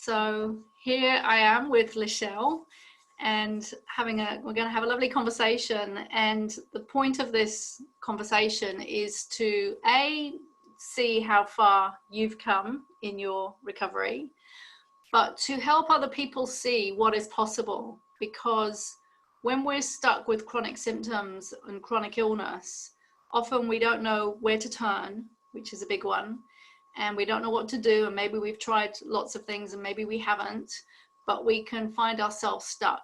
So here I am with Lachelle, and we're going to have a lovely conversation. And the point of this conversation is to see how far you've come in your recovery, but to help other people see what is possible. Because when we're stuck with chronic symptoms and chronic illness, often we don't know where to turn, which is a big one. And we don't know what to do, and maybe we've tried lots of things and maybe we haven't, but we can find ourselves stuck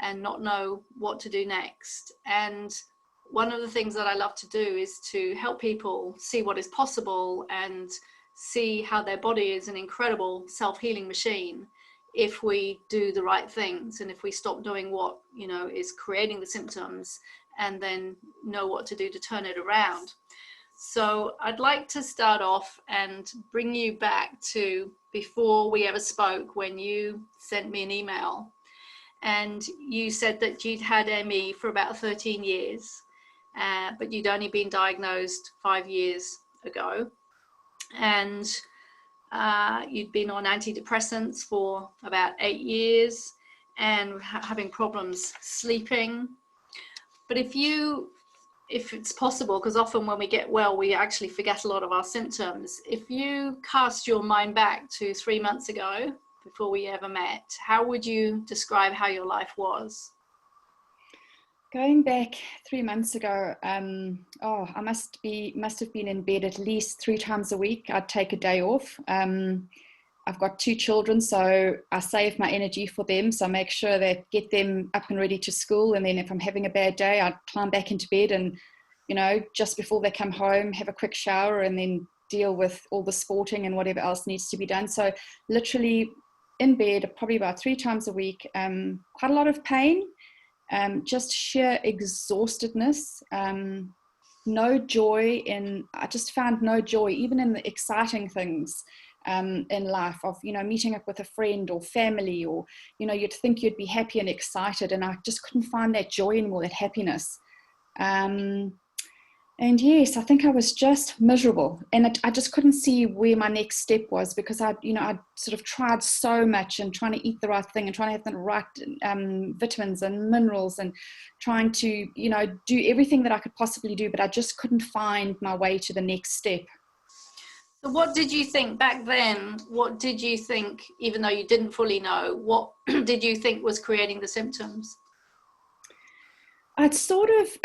and not know what to do next. And one of the things that I love to do is to help people see what is possible and see how their body is an incredible self-healing machine if we do the right things, and if we stop doing what is creating the symptoms and then know what to do to turn it around. So I'd like to start off and bring you back to before we ever spoke, when you sent me an email and you said that you'd had ME for about 13 years, but you'd only been diagnosed 5 years ago. And you'd been on antidepressants for about 8 years and having problems sleeping. But if it's possible, because often when we get well, we actually forget a lot of our symptoms. If you cast your mind back to 3 months ago, before we ever met, how would you describe how your life was? Going back 3 months ago, I must have been in bed at least 3 times a week. I'd take a day off. I've got 2 children, so I save my energy for them. So I make sure that get them up and ready to school. And then if I'm having a bad day, I'd climb back into bed and, just before they come home, have a quick shower and then deal with all the sporting and whatever else needs to be done. So literally in bed, probably about 3 times a week, quite a lot of pain, just sheer exhaustedness, no joy I just found no joy, even in the exciting things. In life of, meeting up with a friend or family, or, you'd think you'd be happy and excited, and I just couldn't find that joy anymore, that happiness. And yes, I think I was just miserable, and I just couldn't see where my next step was, because I'd sort of tried so much and trying to eat the right thing and trying to have the right vitamins and minerals and trying to, do everything that I could possibly do, but I just couldn't find my way to the next step. So what did you think back then? What did you think, even though you didn't fully know, what did you think was creating the symptoms? I'd sort of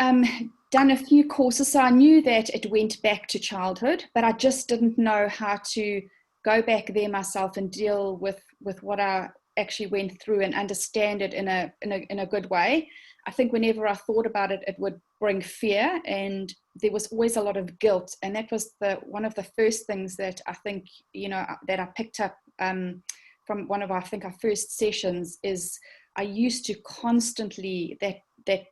done a few courses, so I knew that it went back to childhood, but I just didn't know how to go back there myself and deal with what I actually went through and understand it in a good way. I think whenever I thought about it, it would bring fear, and there was always a lot of guilt. And that was one of the first things that I think, that I picked up from one of our first sessions, is I used to constantly, that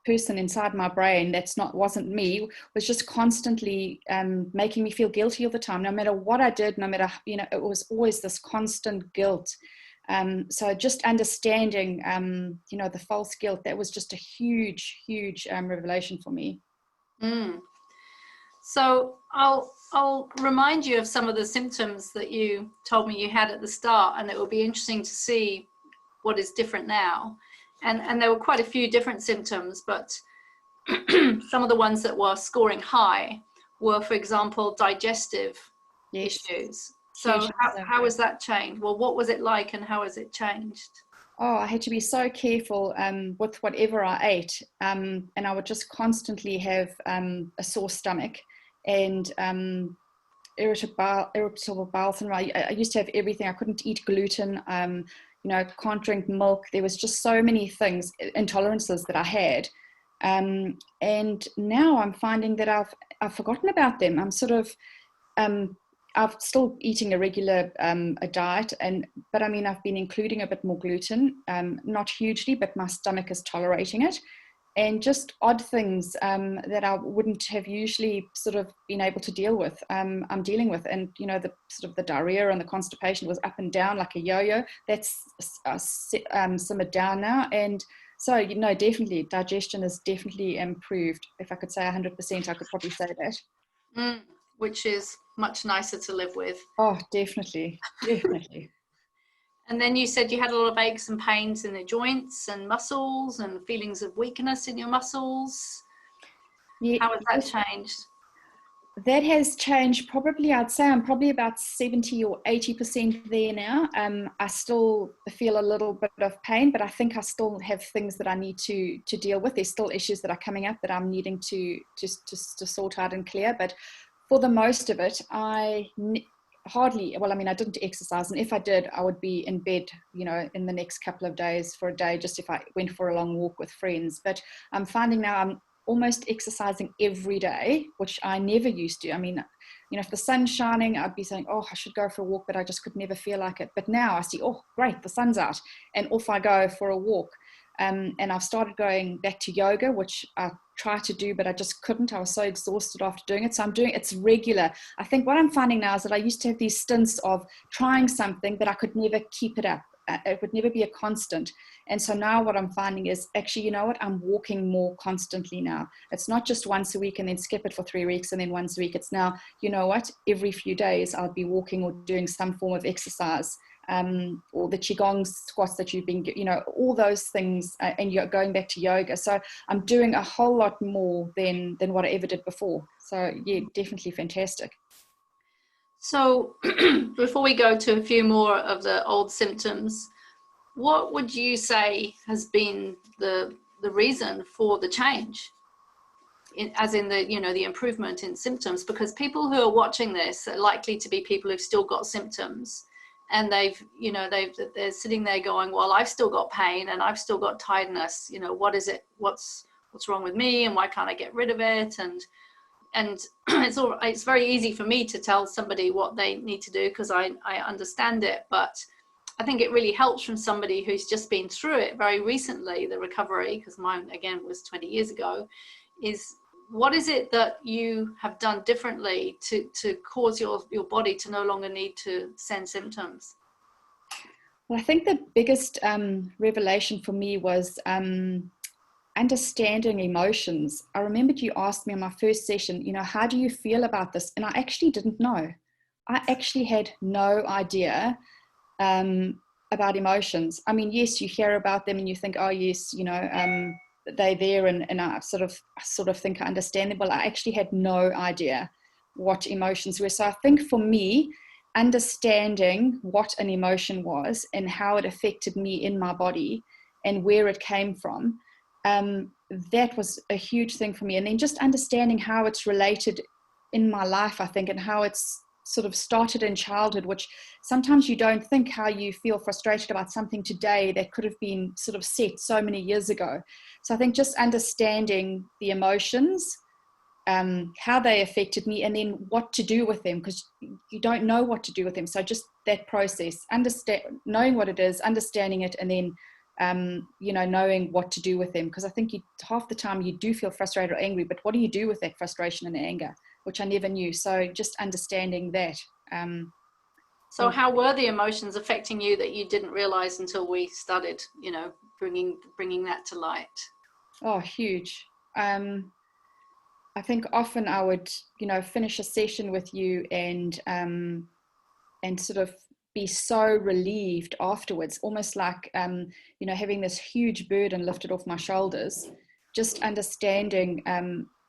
person inside my brain wasn't me, was just constantly making me feel guilty all the time. No matter what I did, no matter, it was always this constant guilt. So just understanding, the false guilt, that was just a huge, huge revelation for me. So I'll remind you of some of the symptoms that you told me you had at the start, and it will be interesting to see what is different now. And there were quite a few different symptoms, but some of the ones that were scoring high were, for example, digestive issues. So how has that changed? Well, what was it like and how has it changed? Oh, I had to be so careful with whatever I ate. And I would just constantly have a sore stomach and irritable bowel syndrome. I used to have everything. I couldn't eat gluten, can't drink milk. There was just so many things, intolerances that I had. And now I'm finding that I've forgotten about them. I'm sort of... I'm still eating a regular a diet, but I mean, I've been including a bit more gluten, not hugely, but my stomach is tolerating it, and just odd things that I wouldn't have usually sort of been able to deal with. I'm dealing with, and the sort of the diarrhea and the constipation was up and down like a yo-yo. That's simmered down now, and so definitely digestion is definitely improved. If I could say 100%, I could probably say that. Which is much nicer to live with. Oh, definitely. And then you said you had a lot of aches and pains in the joints and muscles and feelings of weakness in your muscles. Yeah, How has that changed? that has changed. Probably, I'd say I'm probably about 70 or 80% there now. I still feel a little bit of pain, but I think I still have things that I need to deal with. There's still issues that are coming up that I'm needing to sort out and clear. But for the most of it, hardly, well, I mean, I didn't exercise, and if I did, I would be in bed, in the next couple of days for a day, just if I went for a long walk with friends. But I'm finding now I'm almost exercising every day, which I never used to. I mean, if the sun's shining, I'd be saying, oh, I should go for a walk, but I just could never feel like it. But now I see, oh, great, the sun's out, and off I go for a walk. And I've started going back to yoga, which I tried to do, but I just couldn't. I was so exhausted after doing it. So it's regular. I think what I'm finding now is that I used to have these stints of trying something, but I could never keep it up. It would never be a constant. And so now what I'm finding is actually, you know what, I'm walking more constantly now. It's not just once a week and then skip it for 3 weeks and then once a week. It's now, you know what, every few days I'll be walking or doing some form of exercise, or the qigong squats that you've been, all those things, and you're going back to yoga. So I'm doing a whole lot more than what I ever did before. So yeah, definitely fantastic. So before we go to a few more of the old symptoms, what would you say has been the reason for the change, as in the improvement in symptoms? Because people who are watching this are likely to be people who've still got symptoms, and they're sitting there going, well, I've still got pain and I've still got tiredness. What is it? What's wrong with me, and why can't I get rid of it? And it's very easy for me to tell somebody what they need to do because I understand it, but I think it really helps from somebody who's just been through it very recently, the recovery, because mine again was 20 years ago, is what is it that you have done differently to cause your body to no longer need to send symptoms? Well, I think the biggest revelation for me was understanding emotions. I remembered you asked me in my first session, how do you feel about this? And I actually didn't know. I actually had no idea about emotions. I mean, yes, you hear about them and you think, oh yes, they're there, and I sort of think I understand them. Well, I actually had no idea what emotions were. So I think for me, understanding what an emotion was and how it affected me in my body and where it came from, that was a huge thing for me. And then just understanding how it's related in my life, I think, and how it's sort of started in childhood, which sometimes you don't think how you feel frustrated about something today that could have been sort of set so many years ago. So I think just understanding the emotions, how they affected me, and then what to do with them, because you don't know what to do with them. So just that process, knowing what it is, understanding it, and then knowing what to do with them, because I think half the time you do feel frustrated or angry, but what do you do with that frustration and anger, which I never knew. So just understanding that. So how were the emotions affecting you that you didn't realize until we started, bringing that to light? Oh, huge. I think often I would, finish a session with you and sort of be so relieved afterwards, almost like, having this huge burden lifted off my shoulders, just understanding,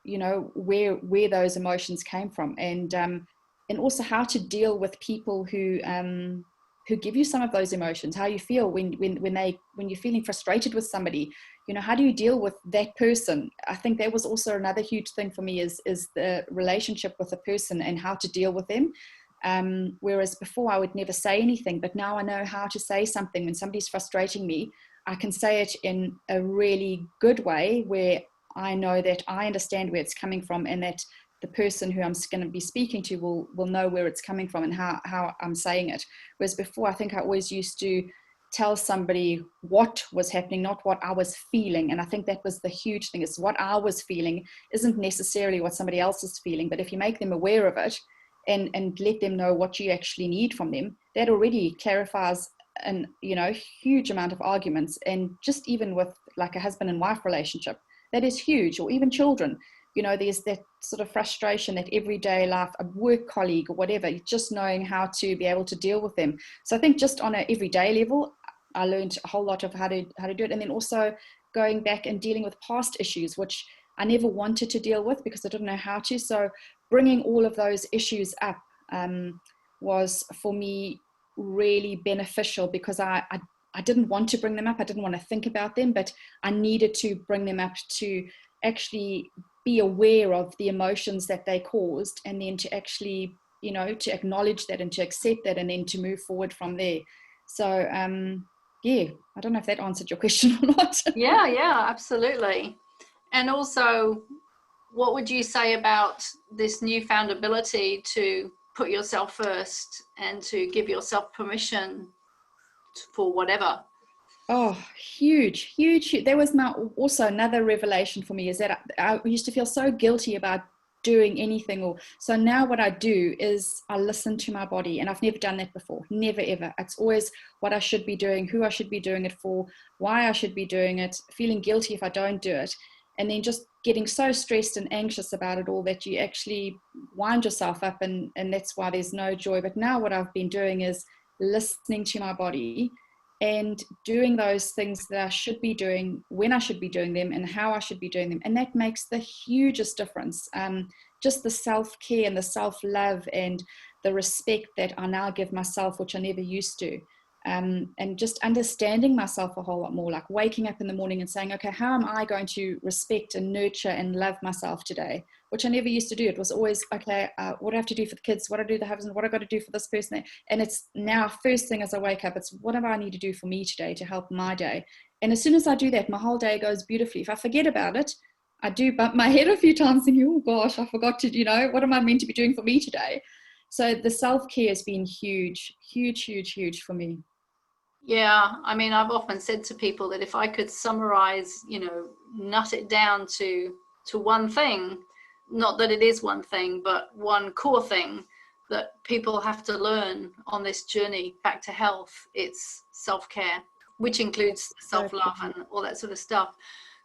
where those emotions came from, and also how to deal with people who give you some of those emotions, how you feel when you're feeling frustrated with somebody, how do you deal with that person? I think that was also another huge thing for me is the relationship with a person and how to deal with them. Whereas before I would never say anything, but now I know how to say something. When somebody's frustrating me, I can say it in a really good way where I know that I understand where it's coming from, and that the person who I'm going to be speaking to will know where it's coming from and how I'm saying it. Whereas before, I think I always used to tell somebody what was happening, not what I was feeling. And I think that was the huge thing, is what I was feeling isn't necessarily what somebody else is feeling. But if you make them aware of it and let them know what you actually need from them, that already clarifies huge amount of arguments. And just even with like a husband and wife relationship, that is huge, or even children. there's that sort of frustration, that everyday life, a work colleague or whatever, just knowing how to be able to deal with them. So I think just on an everyday level, I learned a whole lot of how to do it. And then also going back and dealing with past issues, which I never wanted to deal with because I didn't know how to. So bringing all of those issues up was for me really beneficial, because I didn't want to bring them up. I didn't want to think about them, but I needed to bring them up to actually be aware of the emotions that they caused, and then to actually, to acknowledge that and to accept that, and then to move forward from there. So, yeah, I don't know if that answered your question or not. Yeah, absolutely. And also, what would you say about this newfound ability to put yourself first and to give yourself permission for whatever? Oh, huge. There was also another revelation for me, is that I used to feel so guilty about doing anything. So now what I do is I listen to my body, and I've never done that before. Never, ever. It's always what I should be doing, who I should be doing it for, why I should be doing it, feeling guilty if I don't do it. And then just getting so stressed and anxious about it all that you actually wind yourself up, and that's why there's no joy. But now what I've been doing is listening to my body and doing those things that I should be doing, when I should be doing them, and how I should be doing them. And that makes the hugest difference. Just the self-care and the self-love and the respect that I now give myself, which I never used to. And just understanding myself a whole lot more, like waking up in the morning and saying, okay, how am I going to respect and nurture and love myself today? Which I never used to do. It was always, okay, what do I have to do for the kids? What do I do for the husband? What do I got to do for this person? And it's now first thing as I wake up, it's what do I need to do for me today to help my day? And as soon as I do that, my whole day goes beautifully. If I forget about it, I do bump my head a few times thinking, oh gosh, I forgot to, what am I meant to be doing for me today? So the self-care has been huge for me. Yeah, I mean, I've often said to people that if I could summarize, nut it down to one thing, not that it is one thing, but one core thing that people have to learn on this journey back to health, it's self-care, which includes self-love and all that sort of stuff.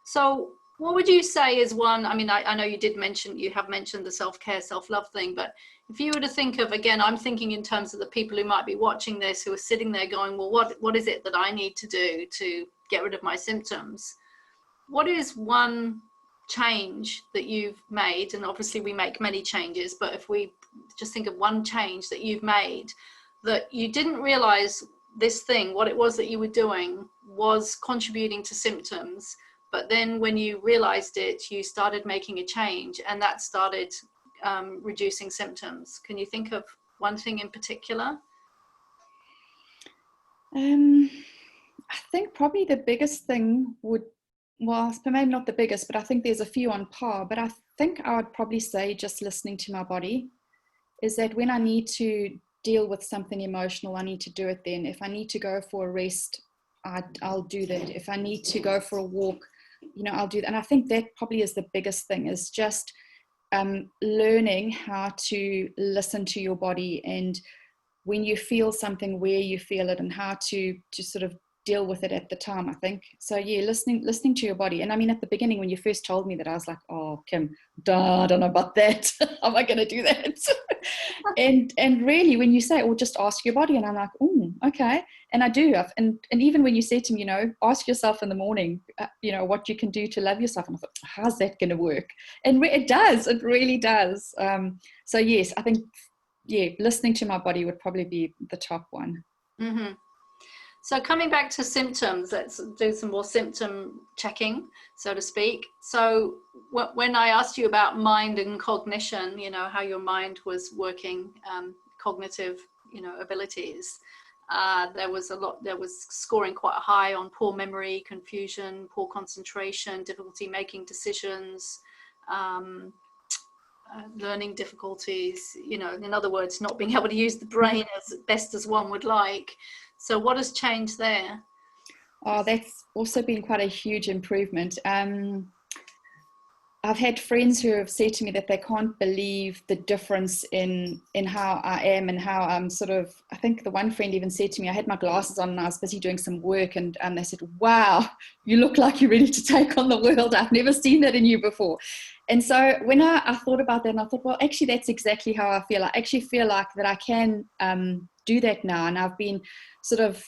So what would you say is one, I mean, I know you have mentioned the self-care, self-love thing, but if you were to think of, again, I'm thinking in terms of the people who might be watching this, who are sitting there going, well, what is it that I need to do to get rid of my symptoms? What is one change that you've made? And obviously we make many changes, but if we just think of one change that you've made that you didn't realize this thing, what it was that you were doing was contributing to symptoms, but then when you realized it, you started making a change, and that started reducing symptoms. Can you think of one thing in particular? I think probably the biggest thing maybe not the biggest, but I think there's a few on par, but I think I would probably say just listening to my body. Is that when I need to deal with something emotional, I need to do it then. If I need to go for a rest, I'll do that. If I need to go for a walk, I'll do that. And I think that probably is the biggest thing, is just learning how to listen to your body, and when you feel something, where you feel it, and how to sort of deal with it at the time, I think. So yeah, listening to your body. And I mean, at the beginning, when you first told me that, I was like, oh, Kim, I don't know about that. How am I going to do that? and really, when you say, oh, just ask your body, and I'm like, oh, okay. And I do. And even when you said to me, ask yourself in the morning, what you can do to love yourself. And I thought, how's that going to work? And it does. It really does. So yes, I think, listening to my body would probably be the top one. Mm-hmm. So coming back to symptoms, let's do some more symptom checking, so to speak. So when I asked you about mind and cognition, how your mind was working, cognitive, abilities, there was scoring quite high on poor memory, confusion, poor concentration, difficulty making decisions, learning difficulties, in other words, not being able to use the brain as best as one would like. So what has changed there? Oh, that's also been quite a huge improvement. I've had friends who have said to me that they can't believe the difference in how I am and how I'm sort of, I think the one friend even said to me, I had my glasses on and I was busy doing some work, and they said, wow, you look like you're ready to take on the world. I've never seen that in you before. And so when I thought about that, and I thought, well, actually, that's exactly how I feel. I actually feel like that I can do that now. And I've been sort of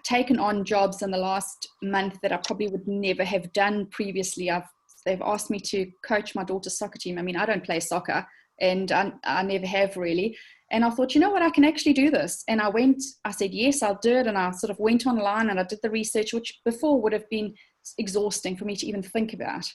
taken on jobs in the last month that I probably would never have done previously. They've asked me to coach my daughter's soccer team. I mean, I don't play soccer, and I never have really. And I thought, you know what, I can actually do this. And I said, yes, I'll do it. And I sort of went online and I did the research, which before would have been exhausting for me to even think about.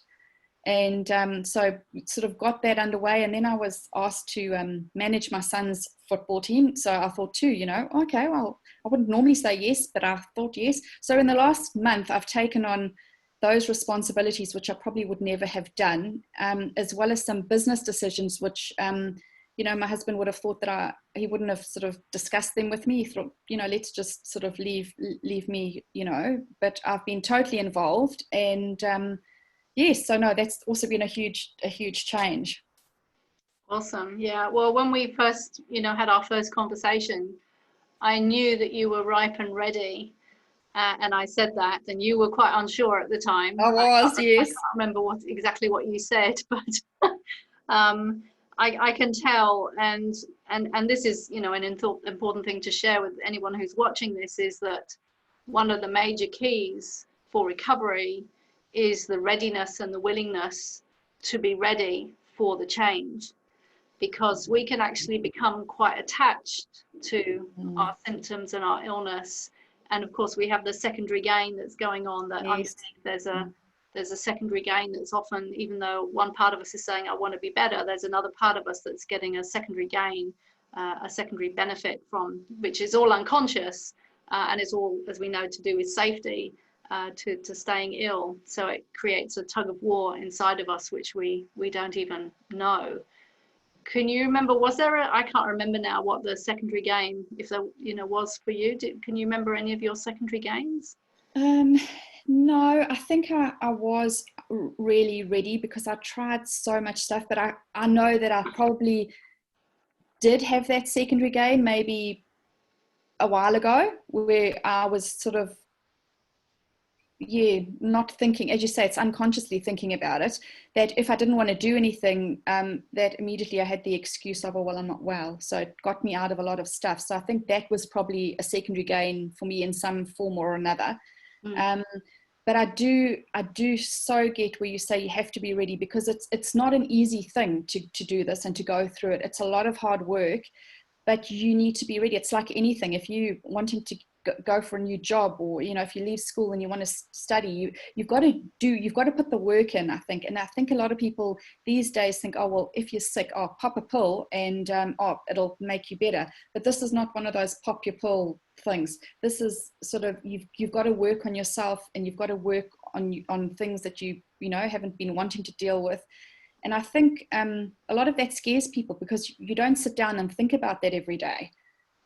And so sort of got that underway. And then I was asked to manage my son's football team. So I thought too, okay, well, I wouldn't normally say yes, but I thought yes. So in the last month, I've taken on those responsibilities, which I probably would never have done, as well as some business decisions, which, my husband would have thought that he wouldn't have sort of discussed them with me. He thought, let's just sort of leave me, but I've been totally involved. And yes, so no, that's also been a huge change. Awesome. Yeah. Well, when we first, had our first conversation, I knew that you were ripe and ready. And I said that, and you were quite unsure at the time. I was, yes. I can't remember exactly what you said, but I can tell. And this is, an important thing to share with anyone who's watching this, is that one of the major keys for recovery is the readiness and the willingness to be ready for the change, because we can actually become quite attached to our symptoms and our illness. And of course, we have the secondary gain that's going on, that yes. Underneath there's a secondary gain that's often, even though one part of us is saying, I want to be better, there's another part of us that's getting a secondary gain, a secondary benefit from, which is all unconscious, and it's all, as we know, to do with safety, to staying ill. So it creates a tug of war inside of us, which we don't even know. Can you remember, I can't remember now what the secondary gain, if there, was for you. Can you remember any of your secondary gains? No, I think I was really ready because I tried so much stuff, but I know that I probably did have that secondary gain maybe a while ago, where I was sort of, not thinking, as you say, it's unconsciously thinking about it, that if I didn't want to do anything, that immediately I had the excuse of, oh, well, I'm not well. So it got me out of a lot of stuff. So I think that was probably a secondary gain for me in some form or another. But I do so get where you say you have to be ready, because it's not an easy thing to do this and to go through it. It's a lot of hard work, but you need to be ready. It's like anything. If you wanting to go for a new job, or if you leave school and you want to study, you've got to put the work in, I think. And I think a lot of people these days think, oh, well, if you're sick, pop a pill and it'll make you better. But this is not one of those pop your pill things. This is sort of, you've got to work on yourself, and you've got to work on things that you haven't been wanting to deal with. And I think a lot of that scares people, because you don't sit down and think about that every day.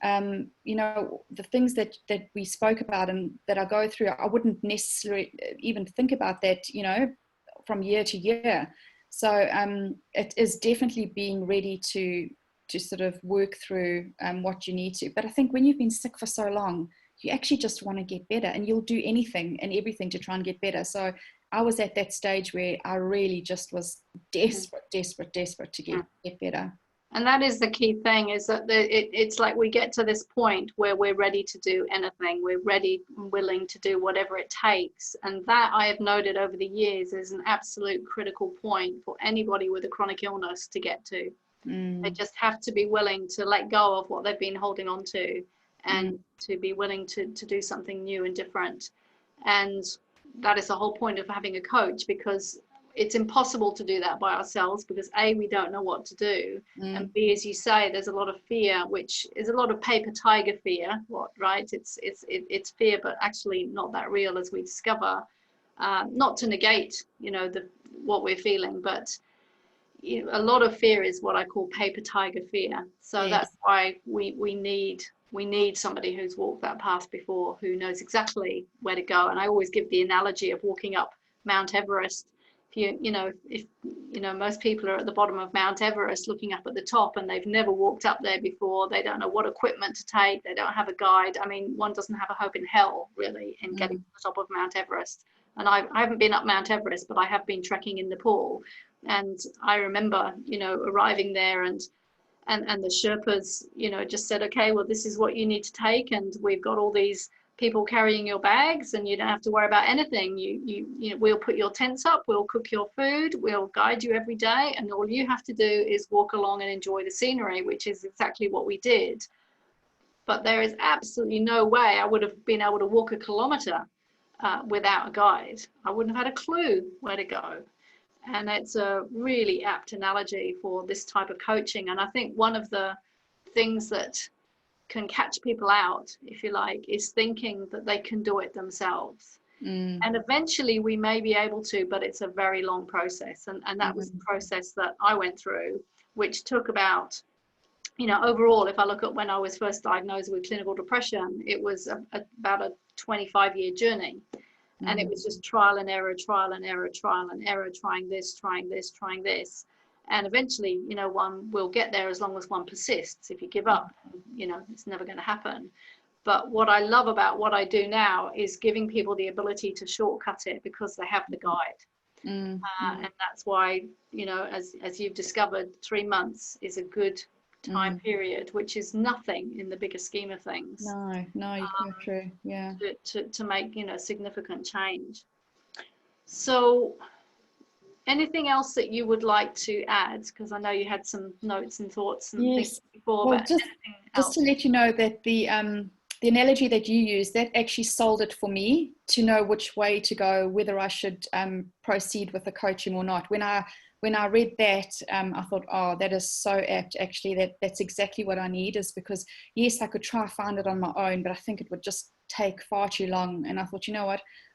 The things that we spoke about and that I go through, I wouldn't necessarily even think about that, from year to year. So it is definitely being ready to sort of work through what you need to. But I think when you've been sick for so long, you actually just want to get better, and you'll do anything and everything to try and get better. So I was at that stage where I really just was desperate to get better. And that is the key thing, is that it's like we get to this point where we're ready to do anything. We're ready and willing to do whatever it takes. And that, I have noted over the years, is an absolute critical point for anybody with a chronic illness to get to. They just have to be willing to let go of what they've been holding on to, and to be willing to do something new and different. And that is the whole point of having a coach, because it's impossible to do that by ourselves, because A, we don't know what to do, and B, as you say, there's a lot of fear, which is a lot of paper tiger fear, right? It's fear, but actually not that real, as we discover. Not to negate, what we're feeling, but a lot of fear is what I call paper tiger fear. So that's why we need somebody who's walked that path before, who knows exactly where to go. And I always give the analogy of walking up Mount Everest. if most people are at the bottom of Mount Everest looking up at the top and they've never walked up there before, they don't know what equipment to take, they don't have a guide. I mean, one doesn't have a hope in hell really in getting to the top of Mount Everest. And I haven't been up Mount Everest, but I have been trekking in Nepal. And I remember, arriving there, and the Sherpas, just said, okay, well, this is what you need to take, and we've got all these people carrying your bags, and you don't have to worry about anything. We'll put your tents up, we'll cook your food, we'll guide you every day, and all you have to do is walk along and enjoy the scenery, which is exactly what we did. But there is absolutely no way I would have been able to walk a kilometer without a guide. I wouldn't have had a clue where to go. And it's a really apt analogy for this type of coaching. And I think one of the things that can catch people out, if you like, is thinking that they can do it themselves. And eventually we may be able to, but it's a very long process. And that was the process that I went through, which took about, overall, if I look at when I was first diagnosed with clinical depression, it was about a 25-year journey. And it was just trial and error, trial and error, trial and error, trying this, trying this, trying this. And eventually, one will get there as long as one persists. If you give up, it's never going to happen. But what I love about what I do now is giving people the ability to shortcut it because they have the guide. And that's why, as you've discovered, 3 months is a good time period, which is nothing in the bigger scheme of things. No, you're true. Yeah. To make, significant change. So anything else that you would like to add? Because I know you had some notes and thoughts and things before. Well, but just to let you know that the analogy that you used, that actually sold it for me to know which way to go, whether I should proceed with the coaching or not. When I read that, I thought, oh, that is so apt. Actually, that's exactly what I need, is because, yes, I could try find it on my own, but I think it would just take far too long. And I thought, you know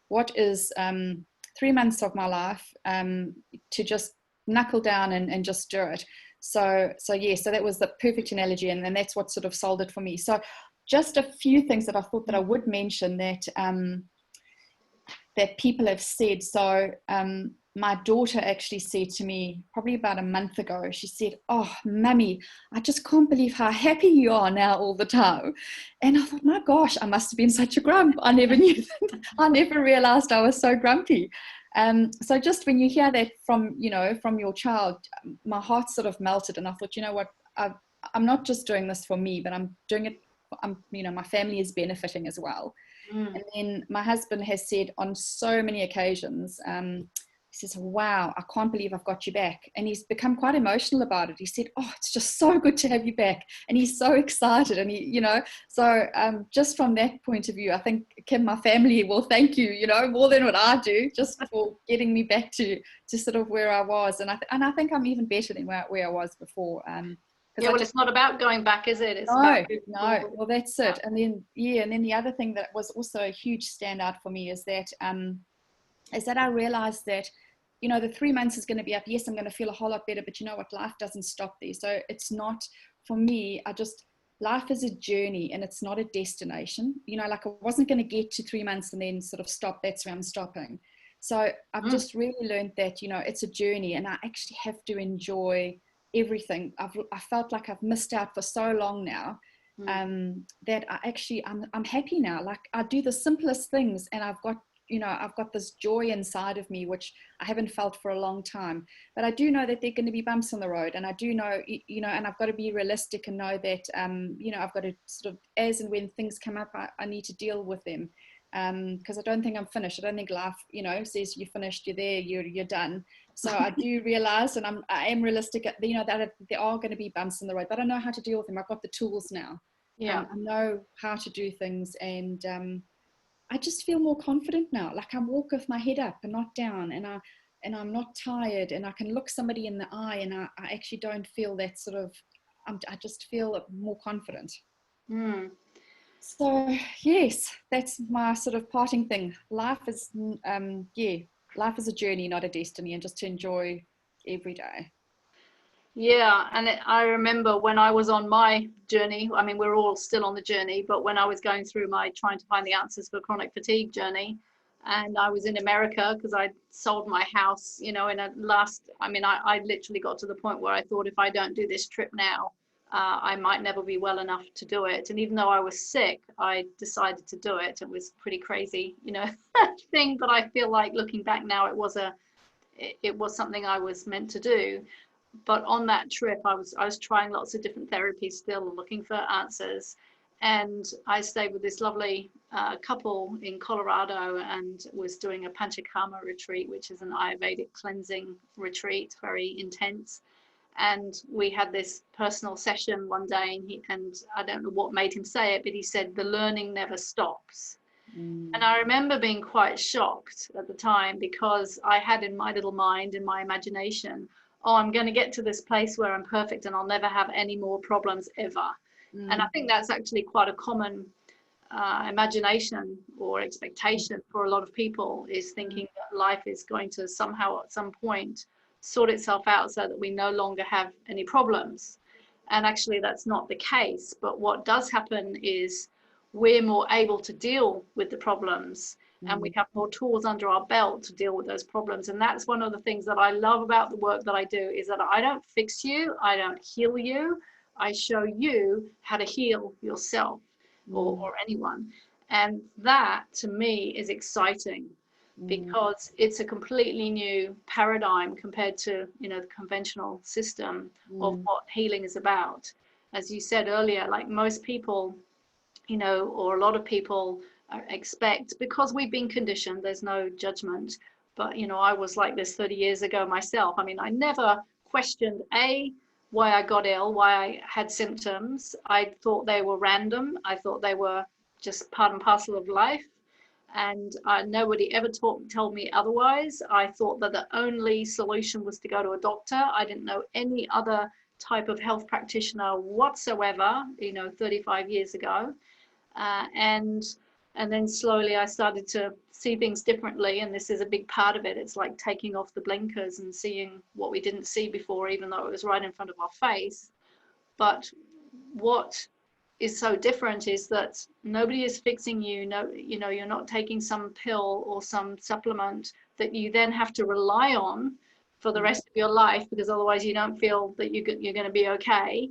what is 3 months of my life to just knuckle down and just do it. So that was the perfect analogy, and that's what sort of sold it for me. So just a few things that I thought that I would mention that that people have said. So my daughter actually said to me probably about a month ago, she said, oh, Mummy, I just can't believe how happy you are now all the time. And I thought, my gosh, I must have been such a grump. I never knew that. I never realized I was so grumpy. So just when you hear that from your child, my heart sort of melted, and I thought, you know what, I'm not just doing this for me, but I'm doing it, my family is benefiting as well. And then my husband has said on so many occasions, he says, wow, I can't believe I've got you back. And he's become quite emotional about it. He said, oh, it's just so good to have you back. And he's so excited. And so just from that point of view, I think Kim, my family will thank you, more than what I do, just for getting me back to sort of where I was. And I think I'm even better than where I was before. It's not about going back, is it? It's no. Well, that's it. And then the other thing that was also a huge standout for me is that I realized that, the 3 months is going to be up. Yes, I'm going to feel a whole lot better, but you know what? Life doesn't stop there. So it's not, for me, life is a journey and it's not a destination. Like I wasn't going to get to 3 months and then sort of stop. That's where I'm stopping. So I've just really learned that, it's a journey, and I actually have to enjoy everything. I felt like I've missed out for so long now, that I'm happy now. Like I do the simplest things, and I've got this joy inside of me, which I haven't felt for a long time. But I do know that there are going to be bumps on the road, and I do know, and I've got to be realistic and know that, I've got to sort of, as and when things come up, I need to deal with them. Because I don't think I'm finished. I don't think life, says you're finished, you're there, you're done. So I do realize, and I am realistic, that there are going to be bumps in the road, but I know how to deal with them. I've got the tools now. I know how to do things, and I just feel more confident now. Like I walk with my head up and not down, and I'm not tired, and I can look somebody in the eye, and I actually don't feel that sort of, I just feel more confident. So yes, that's my sort of parting thing. Life is a journey, not a destiny, and just to enjoy every day. Yeah, and I remember when I was on my journey, I mean, we're all still on the journey, but when I was going through my trying to find the answers for chronic fatigue journey, and I was in America because I sold my house, you know, in a last, I mean, I literally got to the point where I thought if I don't do this trip now, I might never be well enough to do it. And even though I was sick, I decided to do it. It was pretty crazy, you know, thing, but I feel like looking back now, it was something I was meant to do. But on that trip, I was trying lots of different therapies still, looking for answers. And I stayed with this lovely couple in Colorado and was doing a Panchakarma retreat, which is an Ayurvedic cleansing retreat, very intense. And we had this personal session one day, and I don't know what made him say it, but he said, the learning never stops. And I remember being quite shocked at the time, because I had in my little mind, in my imagination, oh, I'm going to get to this place where I'm perfect and I'll never have any more problems ever. And I think that's actually quite a common imagination or expectation for a lot of people, is thinking that life is going to somehow at some point sort itself out so that we no longer have any problems. And actually that's not the case. But what does happen is we're more able to deal with the problems, and we have more tools under our belt to deal with those problems. And that's one of the things that I love about the work that I do, is that I don't fix you, I don't heal you, I show you how to heal yourself or anyone. And that to me is exciting, because it's a completely new paradigm compared to, you know, the conventional system of what healing is about. As you said earlier, like most people, you know, or a lot of people expect, because we've been conditioned, there's no judgment, but you know, I was like this 30 years ago myself. I mean, I never questioned why I got ill, why I had symptoms. I thought they were random. I thought they were just part and parcel of life, and nobody ever told me otherwise. I thought that the only solution was to go to a doctor. I didn't know any other type of health practitioner whatsoever, you know, 35 years ago. And then slowly I started to see things differently, and this is a big part of it. It's like taking off the blinkers and seeing what we didn't see before, even though it was right in front of our face. But what is so different is that nobody is fixing you. No, you know, you're not taking some pill or some supplement that you then have to rely on for the rest of your life, because otherwise you don't feel that you're going to be okay.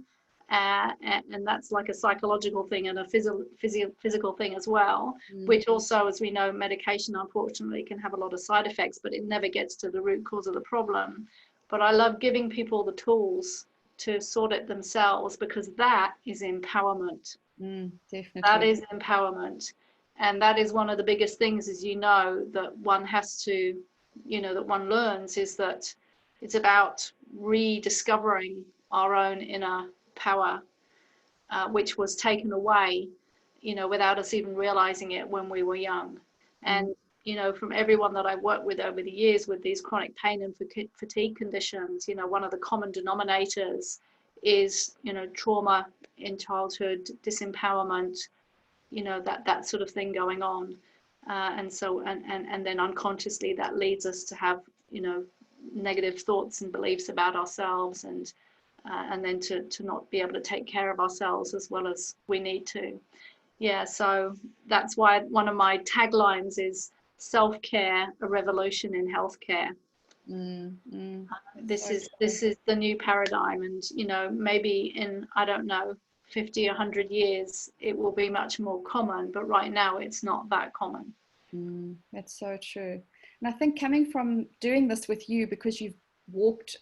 And that's like a psychological thing and a physical thing as well, which also, as we know, medication unfortunately can have a lot of side effects, but it never gets to the root cause of the problem. But I love giving people the tools to sort it themselves, because that is empowerment. Definitely. That is empowerment. And that is one of the biggest things, is, you know, that one has to, you know, that one learns, is that it's about rediscovering our own inner power, which was taken away, you know, without us even realizing it when we were young. And, you know, from everyone that I've worked with over the years with these chronic pain and fatigue conditions, you know, one of the common denominators is, you know, trauma in childhood, disempowerment, you know, that sort of thing going on. And so, and then unconsciously that leads us to have, you know, negative thoughts and beliefs about ourselves, and then to not be able to take care of ourselves as well as we need to. Yeah, so that's why one of my taglines is self-care, a revolution in healthcare. This is the new paradigm, and you know, maybe in, I don't know, 50, 100 years it will be much more common, but right now it's not that common. That's so true. And I think coming from doing this with you, because you've walked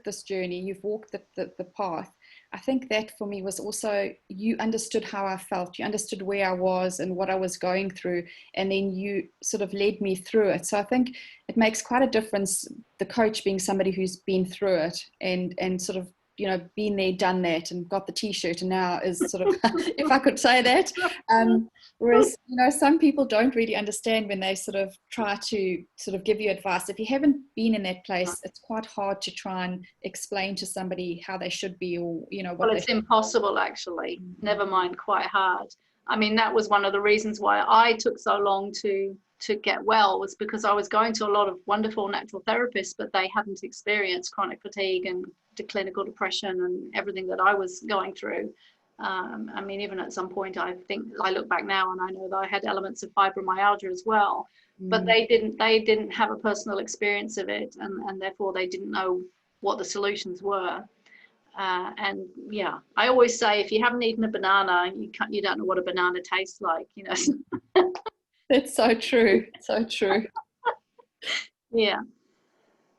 this journey, you've walked the path, I think that for me was also, you understood how I felt, you understood where I was and what I was going through, and then you sort of led me through it. So I think it makes quite a difference, the coach being somebody who's been through it and sort of, you know, been there, done that, and got the t-shirt, and now is sort of if I could say that, whereas, you know, some people don't really understand when they sort of try to sort of give you advice. If you haven't been in that place, it's quite hard to try and explain to somebody how they should be, or, you know, what. Well, it's impossible, actually, never mind quite hard. I mean, that was one of the reasons why I took so long to get well, was because I was going to a lot of wonderful natural therapists, but they hadn't experienced chronic fatigue and clinical depression and everything that I was going through. I mean, even at some point, I think I look back now and I know that I had elements of fibromyalgia as well, but they didn't have a personal experience of it, and therefore they didn't know what the solutions were. And yeah, I always say, if you haven't eaten a banana, you don't know what a banana tastes like, you know. That's so true. So true. Yeah.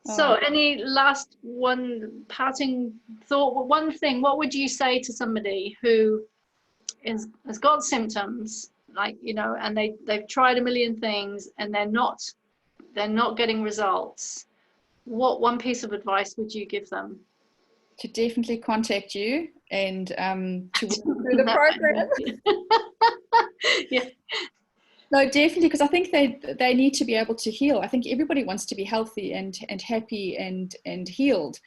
So any last one parting thought, one thing, what would you say to somebody who has got symptoms, like, you know, and they've tried a million things and they're not getting results? What one piece of advice would you give them? To definitely contact you and to work through the program. Yeah. No, definitely, because I think they need to be able to heal. I think everybody wants to be healthy and happy and healed.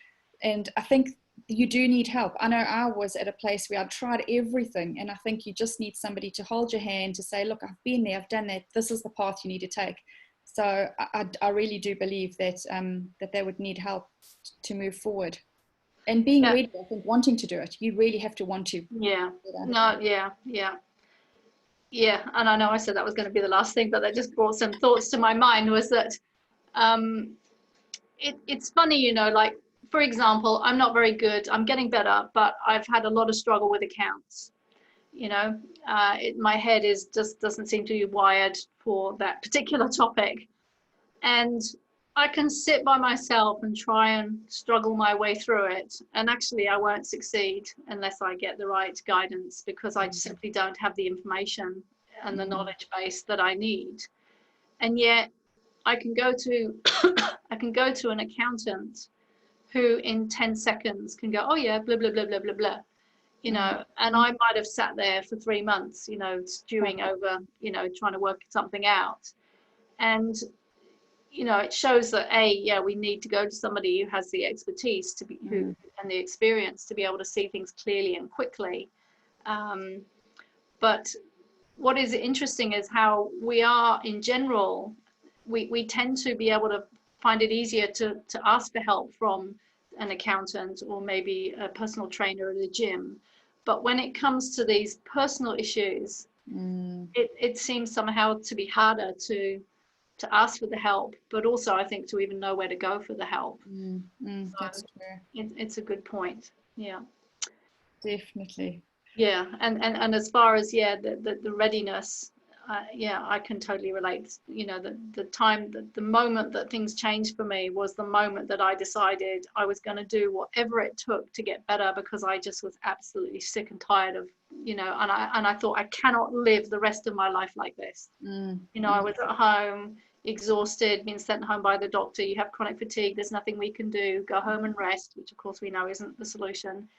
And I think you do need help. I know I was at a place where I'd tried everything, and I think you just need somebody to hold your hand, to say, look, I've been there, I've done that, this is the path you need to take. So I really do believe that that they would need help to move forward. And being ready, I think, wanting to do it. You really have to want to. Yeah. No, yeah. Yeah, and I know I said that was going to be the last thing, but that just brought some thoughts to my mind, was that it's funny, you know, like, for example, I'm not very good, I'm getting better, but I've had a lot of struggle with accounts. You know, my head just doesn't seem to be wired for that particular topic. And I can sit by myself and try and struggle my way through it. And actually, I won't succeed unless I get the right guidance, because I simply don't have the information and the knowledge base that I need. And yet I can go to I can go to an accountant who in 10 seconds can go, oh yeah, blah, blah, blah, blah, blah, blah. You know, and I might have sat there for 3 months, you know, stewing over, you know, trying to work something out. And you know, it shows that we need to go to somebody who has the expertise to be and the experience to be able to see things clearly and quickly. But what is interesting is how we are in general, we tend to be able to find it easier to ask for help from an accountant or maybe a personal trainer at a gym. But when it comes to these personal issues, it seems somehow to be harder to ask for the help, but also I think to even know where to go for the help. So that's true. It's a good point. Yeah, Definitely. Yeah, and as far as the readiness, I can totally relate. You know, the moment that things changed for me was the moment that I decided I was going to do whatever it took to get better, because I just was absolutely sick and tired of, you know, and I thought, I cannot live the rest of my life like this. You know, I was at home, exhausted, being sent home by the doctor. You have chronic fatigue, there's nothing we can do, go home and rest, which of course we know isn't the solution.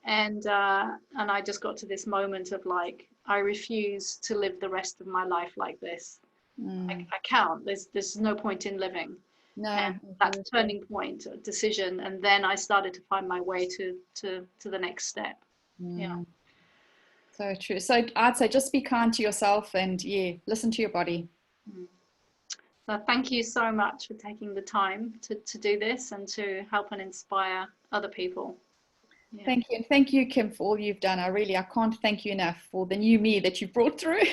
And I just got to this moment of like, I refuse to live the rest of my life like this. I can't. There's no point in living. No. And that turning point, decision, and then I started to find my way to the next step. Yeah. So true. So I'd say just be kind to yourself and listen to your body. So thank you so much for taking the time to do this and to help and inspire other people. Yeah. Thank you. And thank you, Kim, for all you've done. I can't thank you enough for the new me that you brought through.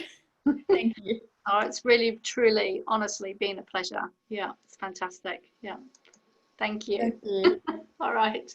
Thank you. Oh, it's really, truly, honestly been a pleasure. Yeah, it's fantastic. Yeah. Thank you. Thank you. All right.